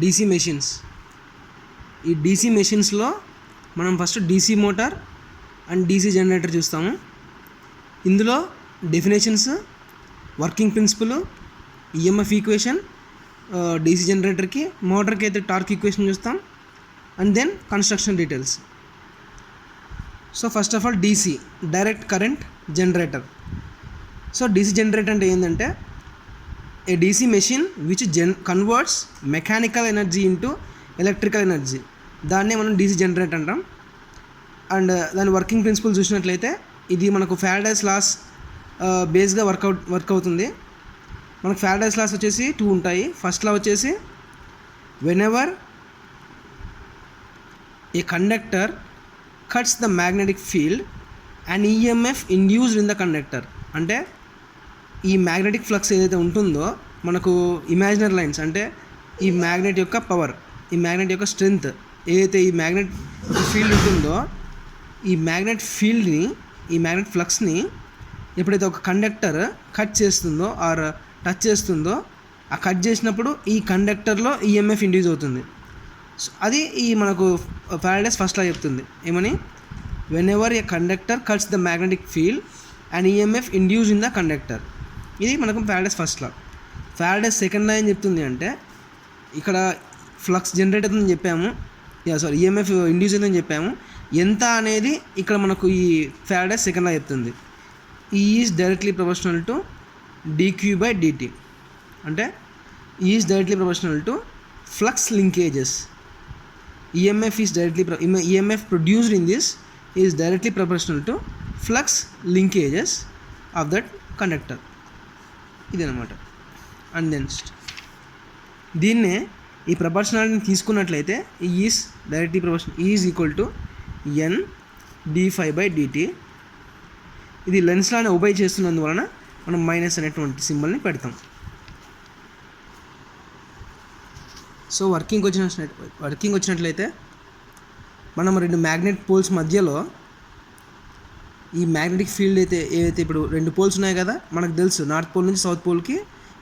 DC machines. ఈ DC మెషిన్స్లో మనం first DC motor and DC generator చూస్తాము. ఇందులో definitions, working principle, EMF equation, DC జనరేటర్కి, మోటార్కి అయితే టార్క్ ఈక్వేషన్ చూస్తాం, and then construction details. So first of all DC, direct current generator. So DC generator అంటే ఏంటంటే a DC machine which converts mechanical energy into electrical energy, దాన్నే మనం DC generator అంటాం. And దాని వర్కింగ్ ప్రిన్సిపల్ చూసినట్లయితే ఇది మనకు ఫ్యారడేస్ లాస్ బేస్గా వర్క్ అవుతుంది. మనకు ఫ్యారడేస్ లాస్ వచ్చేసి 2 ఉంటాయి. ఫస్ట్ లా వచ్చేసి whenever A conductor cuts the magnetic field and EMF induced in the conductor. అంటే ఈ మ్యాగ్నెటిక్ ఫ్లక్స్ ఏదైతే ఉంటుందో మనకు ఇమాజినరీ లైన్స్, అంటే ఈ మ్యాగ్నెట్ యొక్క పవర్, ఈ మ్యాగ్నెట్ యొక్క స్ట్రెంగ్త్, ఏదైతే ఈ మ్యాగ్నెట్ ఫీల్డ్ ఉంటుందో ఈ మ్యాగ్నెట్ ఫీల్డ్ని, ఈ మ్యాగ్నెట్ ఫ్లక్స్ని ఎప్పుడైతే ఒక కండక్టర్ కట్ చేస్తుందో ఆర్ టచ్ చేస్తుందో, ఆ కట్ చేసినప్పుడు ఈ కండక్టర్లో ఈఎంఎఫ్ ఇండ్యూస్ అవుతుంది. సో అది ఈ మనకు ఫ్యారడేస్ ఫస్ట్ లా చెప్తుంది ఏమని, whenever A conductor cuts the magnetic field and EMF induce in the conductor. ఇది మనకు ఫ్యారడేస్ ఫస్ట్ లా. ఫ్యారడేస్ సెకండ్ లా ఏం చెప్తుంది అంటే, ఇక్కడ ఫ్లక్స్ జనరేట్ అవుతుందని చెప్పాము, ఈఎంఎఫ్ ఇండ్యూస్ అవుతుందని చెప్పాము. ఎంత అనేది ఇక్కడ మనకు ఈ ఫ్యారడేస్ సెకండ్ లా చెప్తుంది. ఈ is directly proportional to dq by dt. అంటే is directly proportional to flux linkages. EMF is directly EMF produced in this is directly proportional to flux linkages of that conductor. ఇదనమాట. And then దీన్నే ఈ ప్రపోర్షనాలిటీని తీసుకున్నట్లయితే is directly proportional is equal to n d∅/dt. ఇది lens లానే ఒబై చేస్తున్నందువలన మనం minus అనేటువంటి సింబల్ని పెడతాం. సో వర్కింగ్ వచ్చినట్లయితే మనం 2 మ్యాగ్నెట్ పోల్స్ మధ్యలో ఈ మ్యాగ్నెటిక్ ఫీల్డ్ ఏదైతే ఇప్పుడు 2 పోల్స్ ఉన్నాయి కదా, మనకు తెలుసు నార్త్ పోల్ నుంచి సౌత్ పోల్కి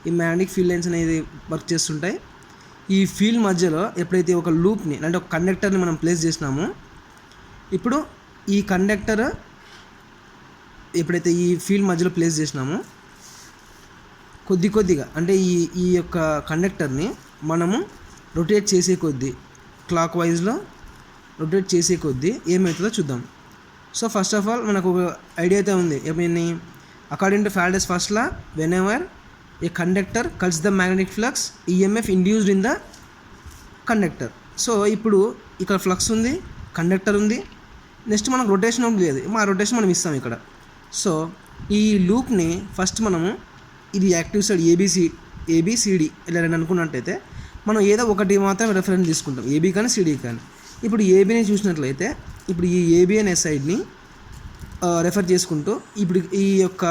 ఈ మ్యాగ్నెటిక్ ఫీల్డ్ లైన్స్ అనేది వర్క్ చేస్తుంటాయి. ఈ ఫీల్డ్ మధ్యలో ఎప్పుడైతే ఒక లూప్ని అంటే ఒక కండక్టర్ని మనం ప్లేస్ చేసినామో, ఇప్పుడు ఈ కండక్టర్ ఎప్పుడైతే ఈ ఫీల్డ్ మధ్యలో ప్లేస్ చేసినామో కొద్దిగా అంటే ఈ యొక్క కండక్టర్ని మనము రొటేట్ చేసే కొద్దీ, క్లాక్ వైజ్లో రొటేట్ చేసే కొద్దీ ఏమవుతుందో చూద్దాం. సో ఫస్ట్ ఆఫ్ ఆల్ మనకు ఒక ఐడియా అయితే ఉంది ఏమైంది, according to Faraday's first law, whenever A conductor cuts the magnetic flux EMF induced in the conductor. So ఇప్పుడు ఇక్కడ ఫ్లక్స్ ఉంది, కండక్టర్ ఉంది, నెక్స్ట్ మనకు రొటేషన్ లేదు, మా రొటేషన్ మనం ఇస్తాం ఇక్కడ. సో ఈ లూప్ని ఫస్ట్ మనము ఇది యాక్టివ్ సైడ్ ఏబిసిడి ఇలా అనుకున్నట్టయితే మనం ఏదో ఒకటి మాత్రం రెఫరెన్స్ తీసుకుంటాం, ఏబీ కానీ సిడి కానీ. ఇప్పుడు ఏబీని చూసినట్లయితే ఇప్పుడు ఈ ఏబీ అనే సైడ్ని రెఫర్ చేసుకుంటూ ఇప్పుడు ఈ యొక్క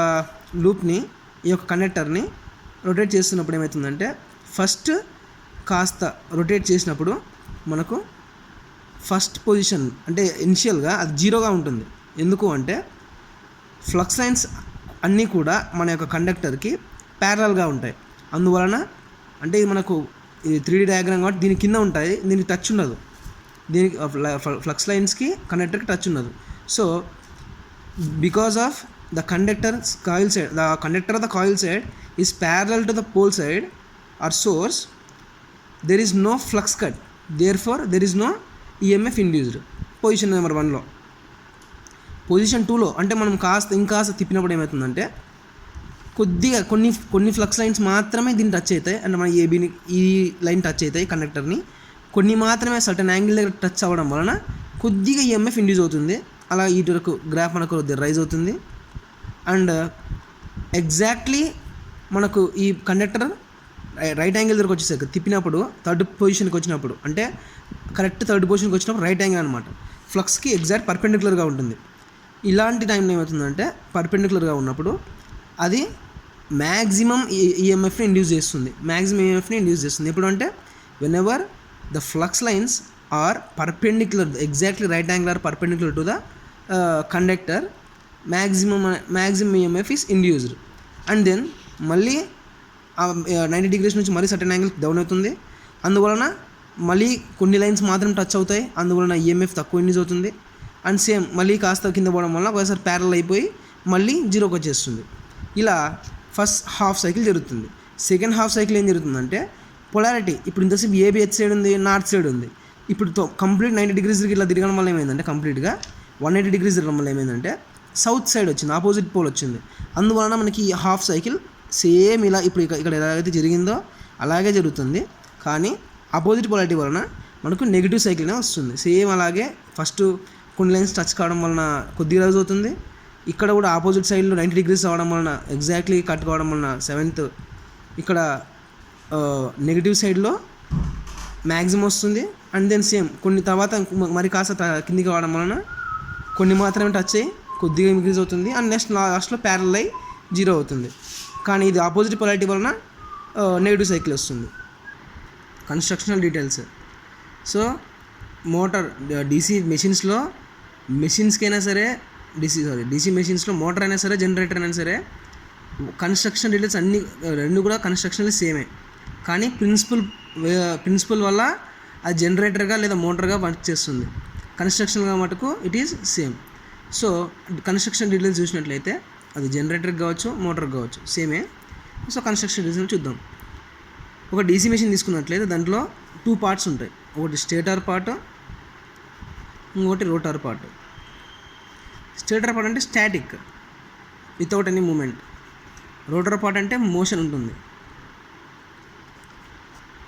లూప్ని, ఈ యొక్క కండక్టర్ని రొటేట్ చేస్తున్నప్పుడు ఏమవుతుందంటే, ఫస్ట్ కాస్త రొటేట్ చేసినప్పుడు మనకు ఫస్ట్ పొజిషన్ అంటే ఇనిషియల్గా అది 0గా ఉంటుంది. ఎందుకు అంటే ఫ్లక్స్ లైన్స్ అన్నీ కూడా మన యొక్క కండక్టర్కి ప్యారలల్గా ఉంటాయి. అందువలన అంటే ఇది మనకు ఇది 3D డయాగ్రామ్ కాబట్టి దీని కింద ఉంటాయి, దీనికి టచ్ ఉండదు, దీనికి ఫ్లక్స్ లైన్స్కి కండక్టర్కి టచ్ ఉండదు. So because of the conductors coil side, the conductor of the coil side is parallel to the pole side or source, there is no flux cut, therefore there is no EMF induced. Position number 1లో. Position 2లో అంటే మనం ఇంకాస్త తిప్పినప్పుడు ఏమవుతుందంటే కొద్దిగా కొన్ని flux lines మాత్రమే దీన్ని టచ్ అవుతాయి, అంటే మన ఏబీని ఈ లైన్ టచ్ అవుతాయి కండక్టర్ని, కొన్ని మాత్రమే సర్టన్ యాంగిల్ దగ్గర టచ్ అవ్వడం వలన కొద్దిగా ఈఎంఎఫ్ ఇండ్యూస్ అవుతుంది. అలా ఇటు వరకు గ్రాఫ్ మనకు రైజ్ అవుతుంది. అండ్ ఎగ్జాక్ట్లీ మనకు ఈ కండక్టర్ రైట్ యాంగిల్ దగ్గరకు వచ్చేసరికి తిప్పినప్పుడు థర్డ్ పొజిషన్కి వచ్చినప్పుడు, అంటే కరెక్ట్ థర్డ్ పొజిషన్కి వచ్చినప్పుడు రైట్ యాంగిల్ అనమాట, ఫ్లక్స్కి ఎగ్జాక్ట్ పర్పెండిక్యులర్గా ఉంటుంది. ఇలాంటి టైంలో ఏమవుతుందంటే పర్పెండిక్యులర్గా ఉన్నప్పుడు అది మ్యాక్సిమం ఈఎంఎఫ్ని ఇండ్యూస్ చేస్తుంది. ఎప్పుడు అంటే whenever the flux lines are perpendicular, exactly right angle are perpendicular to the conductor, maximum EMF is induced. And then మళ్ళీ 90 degrees నుంచి మరీ సర్టన్ యాంగిల్ డౌన్ అవుతుంది. అందువలన మళ్ళీ కొన్ని లైన్స్ మాత్రం టచ్ అవుతాయి, అందువలన ఈఎంఎఫ్ తక్కువ ఇండ్యూస్ అవుతుంది. అండ్ సేమ్ మళ్ళీ కాస్త కింద పోవడం వల్ల ఒకసారి ప్యారల్ అయిపోయి మళ్ళీ జీరోకి వచ్చేస్తుంది. ఇలా ఫస్ట్ హాఫ్ సైకిల్ జరుగుతుంది. సెకండ్ హాఫ్ సైకిల్ ఏం జరుగుతుందంటే పొలారిటీ, ఇప్పుడు ఇంతసేపు ఏబి హెచ్ సైడ్ ఉంది, నార్త్ సైడ్ ఉంది. ఇప్పుడు కంప్లీట్ 90 degreesకి ఇట్లా తిరగడం వల్ల ఏమైందంటే కంప్లీట్గా 180 degrees తిరగడం వల్ల ఏమైందంటే సౌత్ సైడ్ వచ్చింది, ఆపోజిట్ పోల్ వచ్చింది. అందువలన మనకి హాఫ్ సైకిల్ సేమ్ ఇలా ఇప్పుడు ఇక్కడ ఎలాగైతే జరిగిందో అలాగే జరుగుతుంది, కానీ ఆపోజిట్ పొలారిటీ వలన మనకు నెగిటివ్ సైకిల్నే వస్తుంది. సేమ్ అలాగే ఫస్ట్ కొన్ని లైన్స్ టచ్ కావడం వలన కొద్దిగా రోజు అవుతుంది, ఇక్కడ కూడా ఆపోజిట్ సైడ్లో 90 degrees అవడం వలన ఎగ్జాక్ట్లీ కట్ కావడం వలన 7th ఇక్కడ నెగిటివ్ సైడ్లో మ్యాక్సిమం వస్తుంది. అండ్ దెన్ సేమ్ కొన్ని తర్వాత మరి కాస్త కిందికి కావడం వలన కొన్ని మాత్రమే టచ్ అయ్యి కొద్దిగా ఇంక్రీజ్ అవుతుంది. అండ్ లాస్ట్లో ప్యారల్ అయ్యి జీరో అవుతుంది. కానీ ఇది ఆపోజిట్ పొలారిటీ వలన నెగిటివ్ సైకిల్ వస్తుంది. Constructional details. So motor DC మెషిన్స్లో మెషిన్స్కైనా సరే డీసీ మెషిన్స్లో మోటార్ అయినా సరే జనరేటర్ అయినా సరే కన్స్ట్రక్షన్ డీటెయిల్స్ అన్నీ రెండు కూడా కన్స్ట్రక్షన్లు సేమే, కానీ ప్రిన్సిపల్ వల్ల అది జనరేటర్గా లేదా మోటార్గా వర్క్ చేస్తుంది. కన్స్ట్రక్షన్గా మటుకు it is same. So construction details చూసినట్లయితే అది జనరేటర్కి కావచ్చు, మోటార్కి కావచ్చు, సేమే. సో కన్స్ట్రక్షన్ డీటెయిల్స్ చూద్దాం. ఒక డీసీ మెషిన్ తీసుకున్నట్లయితే దాంట్లో 2 parts ఉంటాయి. ఒకటి స్టేటర్ పార్ట్, ఇంకోటి రోటర్ పార్ట్. స్టేటర్ పార్ట్ అంటే static without any moment, rotor part అంటే మోషన్ ఉంటుంది.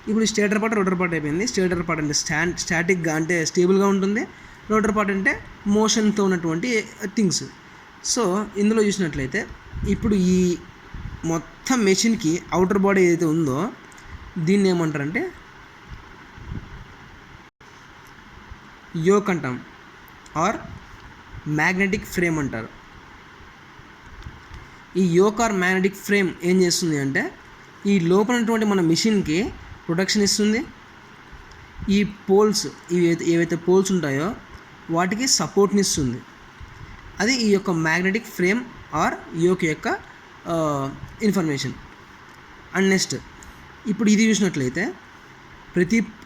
ఇప్పుడు స్టేటర్ పార్ట్ రోటర్ పార్ట్ అయిపోయింది. స్టేటర్ పార్ట్ అంటే స్టాటిక్గా అంటే స్టేబుల్గా ఉంటుంది, రోటర్ పార్ట్ అంటే మోషన్తో ఉన్నటువంటి థింగ్స్. సో ఇందులో చూసినట్లయితే ఇప్పుడు ఈ మొత్తం మెషిన్కి అవుటర్ బాడీ ఏదైతే ఉందో దీన్ని ఏమంటారంటే యోక్ అంటాం, ఆర్ మ్యాగ్నెటిక్ ఫ్రేమ్ అంటారు. ఈ యోక్ ఆర్ మ్యాగ్నెటిక్ ఫ్రేమ్ ఏం చేస్తుంది అంటే ఈ లోపలటువంటి మన మిషన్కి ప్రొటెక్షన్ ఇస్తుంది. ఈ పోల్స్ ఏవైతే పోల్స్ ఉంటాయో వాటికి సపోర్ట్ని ఇస్తుంది. అది ఈ యొక్క మ్యాగ్నెటిక్ ఫ్రేమ్ ఆర్ యోక్ యొక్క ఇన్ఫర్మేషన్. అండ్ నెక్స్ట్ ఇప్పుడు ఇది చూసినట్లయితే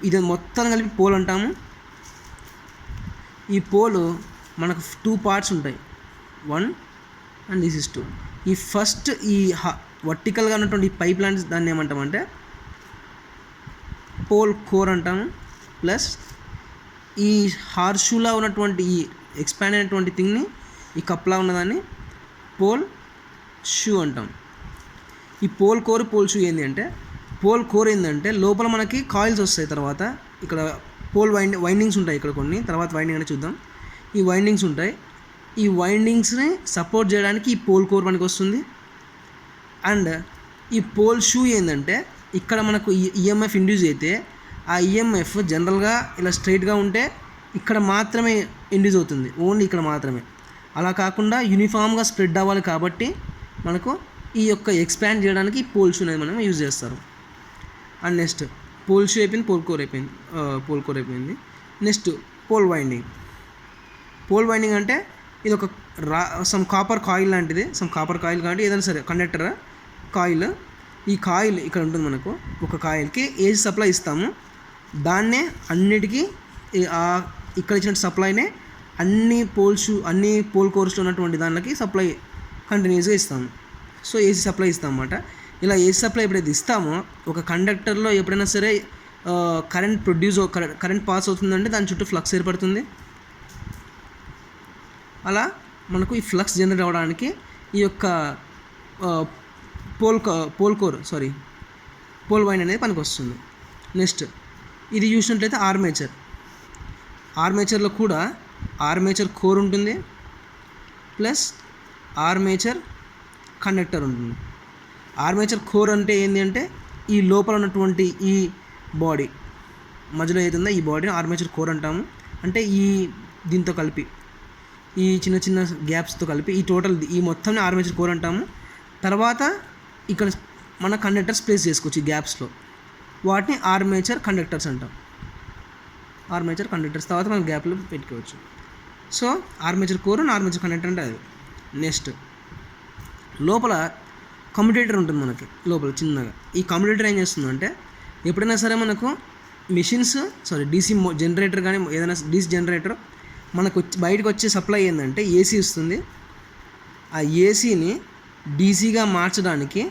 ఇది మొత్తం కలిపి పోల్ అంటాము. ఈ పోలు మనకు 2 parts ఉంటాయి, 1 అండ్ దిస్ ఇస్ 2. ఈ ఫస్ట్ ఈ వర్టికల్గా ఉన్నటువంటి ఈ పైప్ లైన్స్ దాన్ని ఏమంటామంటే పోల్ కోర్ అంటాము. ప్లస్ ఈ హార్షూలా ఉన్నటువంటి ఈ ఎక్స్పాండ్ అయినటువంటి థింగ్ని ఈ కప్లా ఉన్నదాన్ని పోల్ షూ అంటాం. ఈ పోల్ షూ ఏంటి అంటే పోల్ కోర్ ఏంటంటే లోపల మనకి కాయిల్స్ వస్తాయి, తర్వాత ఇక్కడ పోల్ వైండింగ్స్ ఉంటాయి, ఇక్కడ కొన్ని తర్వాత వైండింగ్ అనేది చూద్దాం. ఈ వైండింగ్స్ ఉంటాయి, ఈ వైండింగ్స్ని సపోర్ట్ చేయడానికి ఈ పోల్ కోర్ మనకి వస్తుంది. అండ్ ఈ పోల్ షూ ఏంటంటే ఇక్కడ మనకు ఈఎంఎఫ్ ఇండ్యూస్ అయితే ఆ ఈఎంఎఫ్ జనరల్గా ఇలా స్ట్రైట్గా ఉంటే ఇక్కడ మాత్రమే ఇండ్యూస్ అవుతుంది, ఓన్లీ ఇక్కడ మాత్రమే. అలా కాకుండా యూనిఫామ్గా స్ప్రెడ్ అవ్వాలి కాబట్టి మనకు ఈ యొక్క ఎక్స్పాండ్ చేయడానికి ఈ పోల్ షూ అనేది మనం యూజ్ చేస్తారు. అండ్ నెక్స్ట్ పోల్ షూ అయిపోయింది, పోల్ కోర్ అయిపోయింది. నెక్స్ట్ పోల్ వైండింగ్ అంటే ఇది ఒక సమ్ కాపర్ కాయిల్ లాంటిది, కాబట్టి ఏదైనా సరే కండక్టర్ కాయిల్. ఈ కాయిల్ ఇక్కడ ఉంటుంది, మనకు ఒక కాయిల్కి ఏసీ సప్లై ఇస్తాము, దాన్నే అన్నిటికీ ఇక్కడ ఇచ్చిన సప్లైనే అన్ని పోల్ కోర్స్లో ఉన్నటువంటి దానికి సప్లై కంటిన్యూస్గా ఇస్తాము. సో ఏసీ సప్లై ఇస్తాం అన్నమాట. ఇలా ఏసీ సప్లై ఎప్పుడైతే ఇస్తామో ఒక కండక్టర్లో ఎప్పుడైనా సరే కరెంట్ పాస్ అవుతుందంటే దాని చుట్టూ ఫ్లక్స్ ఏర్పడుతుంది. అలా మనకు ఈ ఫ్లక్స్ జనరేట్ అవ్వడానికి ఈ యొక్క పోల్ వైండ్ అనేది పనికి వస్తుంది. నెక్స్ట్ ఇది చూసినట్లయితే ఆర్మేచర్లో కూడా ఆర్మేచర్ కోర్ ఉంటుంది, ప్లస్ ఆర్మేచర్ కండక్టర్ ఉంటుంది. ఆర్మేచర్ కోర్ అంటే ఏంటి అంటే ఈ లోపల ఉన్నటువంటి ఈ బాడీ మధ్యలో ఏదైతుందో ఈ బాడీని ఆర్మేచర్ కోర్ అంటాము. అంటే దీంతో కలిపి ఈ చిన్న చిన్న గ్యాప్స్తో కలిపి ఈ మొత్తాన్ని ఆర్మేచర్ కోర్ అంటాము. తర్వాత ఇక్కడ మన కండక్టర్స్ ప్లేస్ చేసుకోవచ్చు ఈ గ్యాప్స్లో, వాటిని ఆర్మేచర్ కండక్టర్స్ అంటాం. తర్వాత మనం గ్యాప్లో పెట్టుకోవచ్చు. So armature core and armature conductor అంటే అది. నెక్స్ట్ లోపల కమ్యూటేటర్ ఉంటుంది మనకి లోపల చిన్నగా. ఈ కమ్యూటేటర్ ఏం చేస్తుందంటే ఎప్పుడైనా సరే మనకు మిషన్స్ డీసీ జనరేటర్ కానీ ఏదైనా డీసీ జనరేటర్ మనకు బయటకు వచ్చే సప్లై ఏంటంటే ఏసీ ఇస్తుంది. ఆ ఏసీని డీసీగా మార్చడానికి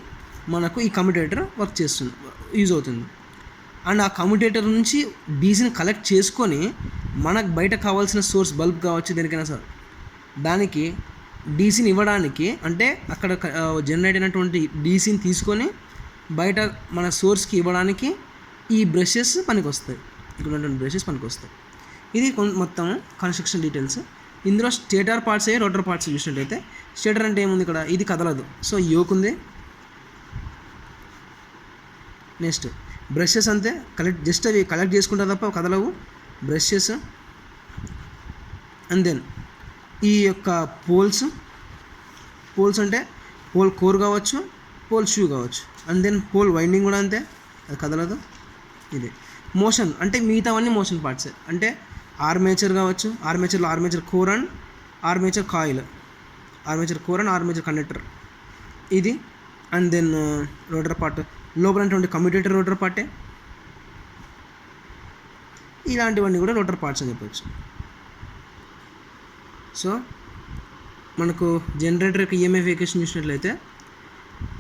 మనకు ఈ కమ్యూటేటర్ వర్క్ చేస్తుంది, యూజ్ అవుతుంది. అండ్ ఆ కమ్యూటేటర్ నుంచి డీసీని కలెక్ట్ చేసుకొని మనకు బయట కావాల్సిన సోర్స్ బల్బ్ కావచ్చు దేనికైనా సార్ దానికి డీసీని ఇవ్వడానికి, అంటే అక్కడ జనరేట్ అయినటువంటి డీసీని తీసుకొని బయట మన సోర్స్కి ఇవ్వడానికి ఈ బ్రషెస్ పనికి వస్తాయి. ఇక్కడ ఉన్నటువంటి బ్రషెస్ పనికి వస్తాయి. ఇది మొత్తం కన్స్ట్రక్షన్ డీటెయిల్స్. ఇందులో స్టేటర్ పార్ట్స్ రోటర్ పార్ట్స్ చూసినట్టయితే స్టేటర్ అంటే ఏముంది, ఇక్కడ ఇది కదలదు, సో యోక్ ఉంది. నెక్స్ట్ బ్రషెస్ అంతే, జస్ట్ అవి కలెక్ట్ చేసుకుంటారు తప్ప కదలవు బ్రషెస్. అండ్ దెన్ ఈ యొక్క పోల్స్ అంటే పోల్ కోర్ కావచ్చు, పోల్ షూ కావచ్చు. అండ్ దెన్ పోల్ వైండింగ్ కూడా అంతే, అది కదలదు. ఇది మోషన్ అంటే మిగతావన్నీ మోషన్ పార్ట్సే, అంటే ఆర్మేచర్ కావచ్చు, armature core and armature coil, armature core and armature conductor ఇది. అండ్ దెన్ రోటర్ పార్ట్ లోపల ఉన్నటువంటి కమ్యూటేటర్ రోటర్ పార్టే. ఇలాంటివన్నీ కూడా రోటర్ పార్ట్స్ అని చెప్పవచ్చు. సో మనకు జనరేటర్ యొక్క ఈఎంఎఫ్ ఈక్వేషన్ చూసినట్లయితే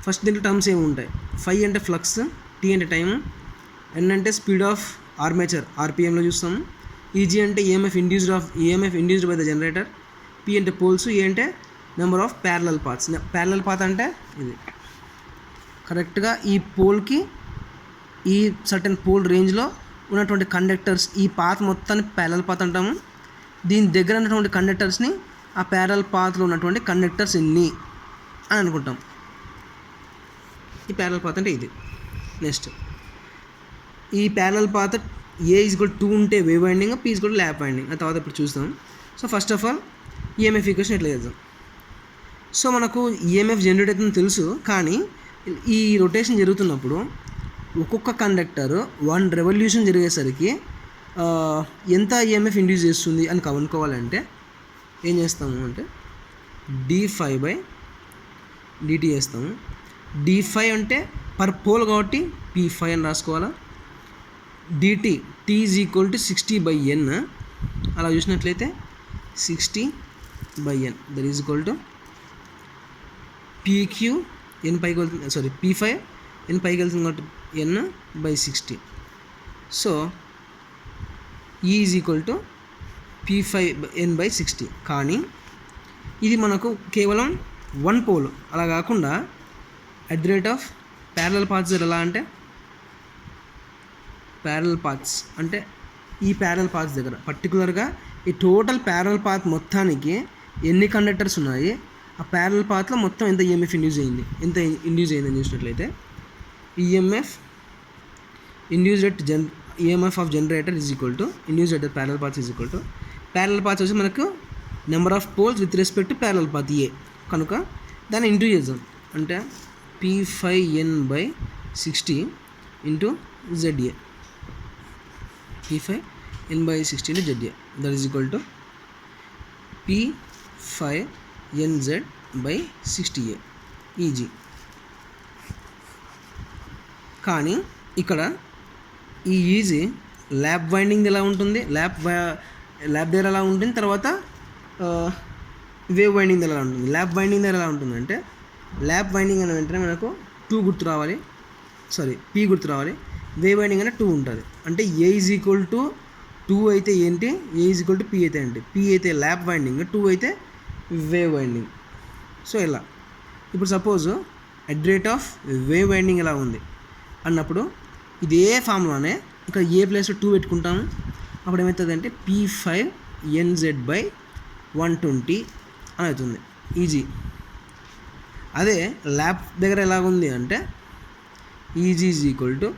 ఫస్ట్ దీంట్లో టర్మ్స్ ఏమి ఉంటాయి. ఫై అంటే ఫ్లక్స్, టీ అంటే టైము, ఎన్ అంటే స్పీడ్ ఆఫ్ ఆర్మేచర్ ఆర్పిఎంలో చూస్తాము, ఈజీ అంటే EMF induced by the generator, P అంటే పోల్స్, ఏ అంటే number of parallel paths. Parallel path అంటే ఇది కరెక్ట్గా ఈ పోల్కి ఈ సర్టెన్ పోల్ రేంజ్లో ఉన్నటువంటి కండక్టర్స్, ఈ పాత్ మొత్తాన్ని ప్యారలల్ పాత్ అంటాము. దీని దగ్గర ఉన్నటువంటి కండక్టర్స్ని ఆ ప్యారలల్ పాత్లో ఉన్నటువంటి కండక్టర్స్ ఎన్ని అని అనుకుంటాం. ఈ ప్యారలల్ పాత్ అంటే ఇది. నెక్స్ట్ ఈ ప్యారలల్ పాత్ ఏ ఈజ్వల్ 2 ఉంటే wave winding, P equal lap winding, ఆ తర్వాత ఇప్పుడు చూస్తాం. So first of all EMF equation ఎట్లా చేద్దాం. సో మనకు ఈఎంఎఫ్ జనరేట్ అవుతుందని తెలుసు, కానీ ఈ రొటేషన్ జరుగుతున్నప్పుడు ఒక్కొక్క కండక్టర్ 1 రెవల్యూషన్ జరిగేసరికి ఎంత ఈఎంఎఫ్ ఇండ్యూస్ చేస్తుంది అని కనుక్కోవాలంటే ఏం చేస్తాము అంటే d∅dt చేస్తాము. d∅ అంటే పర్ పోల్ కాబట్టి p∅ అని రాసుకోవాలా. dt t is equal to 60/n, అలా చూసినట్లయితే 60/n that is equal to pq n పైకి వెళ్తుంది, p∅ n పైకి వెళ్తుంది కాబట్టి n/60. సో ఈ ఈజ్ ఈక్వల్ టు p∅n/60. కానీ ఇది మనకు కేవలం 1 పోల్, అలా కాకుండా at the rate of parallel paths ఎలా అంటే ఈ ప్యారలల్ పాత్స్ దగ్గర పర్టికులర్గా ఈ టోటల్ ప్యారలల్ పాత్ మొత్తానికి ఎన్ని కండక్టర్స్ ఉన్నాయి, ఆ ప్యారలల్ పాత్లో మొత్తం ఎంత ఈఎంఎఫ్ ఇండ్యూస్ అయింది అని చూసినట్లయితే EMF induced at EMF of generator is equal to induced at parallel paths is equal to parallel paths వచ్చి మనకు number of poles with respect to parallel path A, కనుక దాన్ని ఇంటూ చేద్దాం. అంటే p∅n/60 into ZA, p∅n/60 into ZA, that is equal to p∅nz/60A EG. కానీ ఇక్కడ ఈ easy lap winding ఎలా ఉంటుంది, ల్యాప్ దగ్గర ఎలా ఉంటుంది, తర్వాత వేవ్ వైండింగ్ దగ్గర ఎలా ఉంటుంది. ల్యాప్ వైండింగ్ దగ్గర ఎలా ఉంటుందంటే ల్యాప్ వైండింగ్ అనే వెంటనే మనకు p గుర్తు రావాలి. వేవ్ వైండింగ్ అంటే 2 ఉంటుంది. అంటే A ఈజ్ ఈక్వల్ టు 2 అయితే ఏంటి, A is equal to P అయితే ఏంటి, P అయితే ల్యాప్ వైండింగ్, 2 అయితే వేవ్ వైండింగ్. సో ఇలా ఇప్పుడు suppose at the rate of wave winding ఎలా ఉంది అన్నప్పుడు ఇదే ఫామ్లోనే ఇక్కడ ఏ ప్లేస్లో 2 పెట్టుకుంటాము. అప్పుడు ఏమవుతుంది అంటే p∅nz/120 అని అవుతుంది ఈజీ. అదే ల్యాప్ దగ్గర ఎలాగుంది అంటే easy is equal to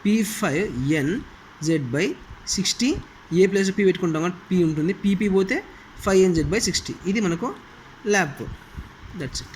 p∅nz/60, A place p పెట్టుకుంటాం కాబట్టి p ఉంటుంది, p పోతే 5nz/60. ఇది మనకు ల్యాప్. That's it.